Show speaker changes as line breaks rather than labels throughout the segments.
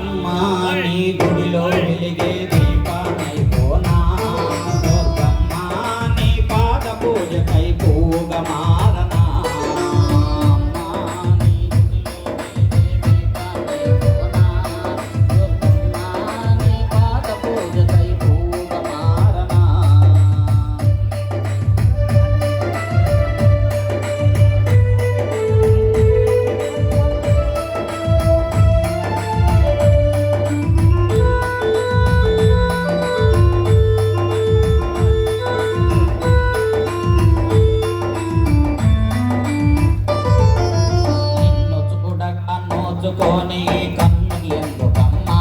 దుర్గమ్మ నీ గుడిలో వెలిగే దీపానైపోనా దుర్గమ్మ నీ పాద పూజకై పూగా మారనా నోచుకొని కన్నులెందుకమ్మా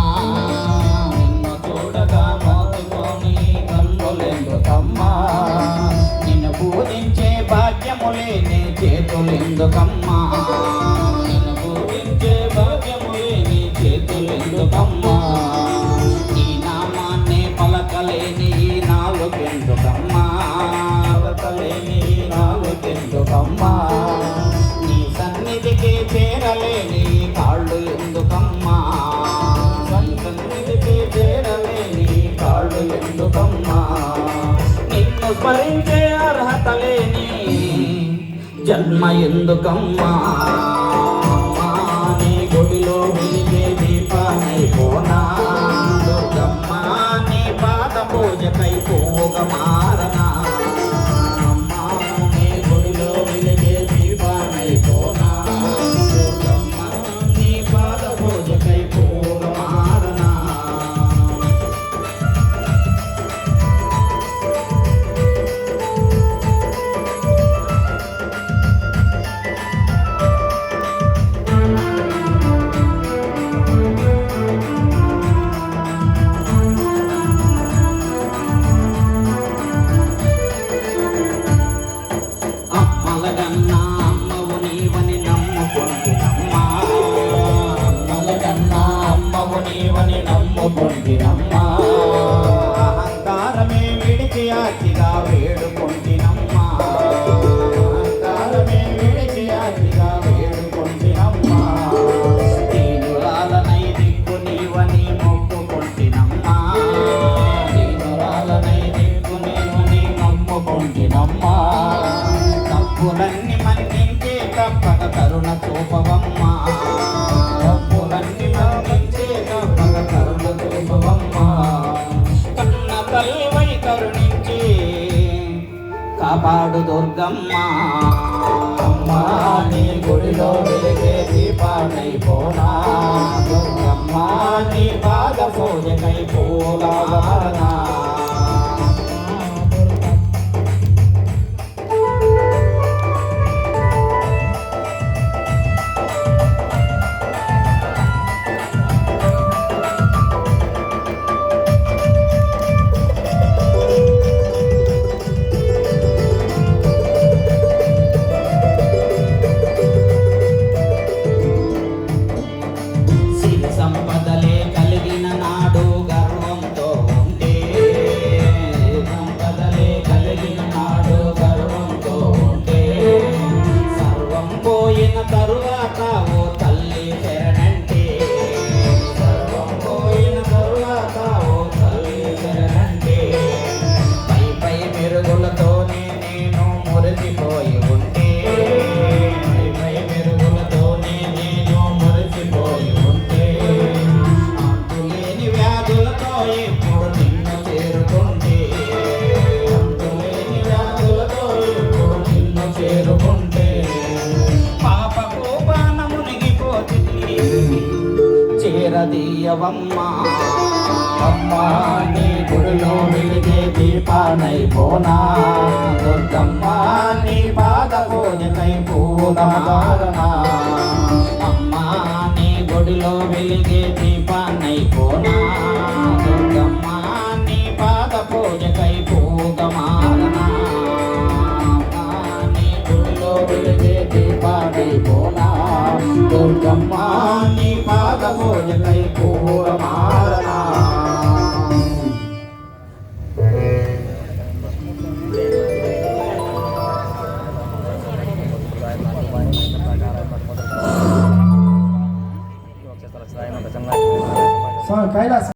నిన్ను చూడగా నోచుకొని కన్నులెందుకమ్మా నిన్ను పూజించే భాగ్యము లేని చేతులెందుకమ్మా నిన్ను పూజించే భాగ్యము లేని చేతులెందుకమ్మా నీ నామాన్ని పలకలేని నాలుగెందుకమ్మా పలకలేని నాలుగెందుకమ్మా నీ సన్నిధికి చేరలేని కాళ్ళు ఎందుకమ్మా సన్నిధికి చేరలేని కాళ్ళు ఎందుకమ్మా నిన్ను స్మరించే అర్హత లేని జన్మ ఎందుకమ్మా నీ గుడిలో వెలిగే దీపానైపోనా దుర్గమ్మ నీ పాద పూజకై పోగా మారనా నమ్ముకుంటినమ్మా అహంకారమే విడిచి ఆచిగా వేడుకుంటినమ్మా అహంకారమే విడిచి ఆచిగా వేడుకుంటినమ్మా దీనురాలనై దిక్కు నీవని మొక్కుకుంటినమ్మా దీనురాలనై దిక్కు నీవని నమ్ముకుంటినమ్మా తప్పులన్నీ మన్నించే తప్పక కరుణ చూపవమ్మా తప్పులన్నీ మన్నించే తప్పక కరుణ చూపవమ్మా కన్న తల్లివై కరుణించి కాపాడు దుర్గమ్మ అమ్మా నీ గుడిలో వెలిగే దీపానైపోనా దుర్గమ్మ నీ పాద పూజకై పోగా మారనా సంపదలే కలిగిన నాడు గర్వంతో ఉంటే సంపదలే కలిగిన నాడు గర్వంతో ఉంటే సర్వం పోయిన తరువాత ఓ తల్లి శరణంటే సర్వం పోయిన తరువాత ఓ తల్లి శరణంటే పై పై మెరుగులతోనే నేను మురిసిపోయి ఉంటే పై పై మెరుగులతోనే నేను మురిసిపోయి ఉంటే ఎప్పుడు నిన్ను చేరుకుంటే అంతులేని వ్యాధులతో ఎప్పుడు నిన్ను చేరుకుంటే పాప కోపాన మునిగిపోతే చేరదీయవమ్మా అమ్మా నీ గుడిలో వెలిగే దీపానైపోనా దుర్గమ్మ నీ పాద పూజకై పోగా మారనా అమ్మా నీ గుడిలో వెలిగే దీపానైపోనా దుర్గమ్మ నీ పాద పూజకై పోగా మారనా నీ గుడిలో వెలిగే దీపానైపోనా దుర్గమ్మ నీ పాద పూజకై పోగా మారనా
Selain స్వామి కైలాస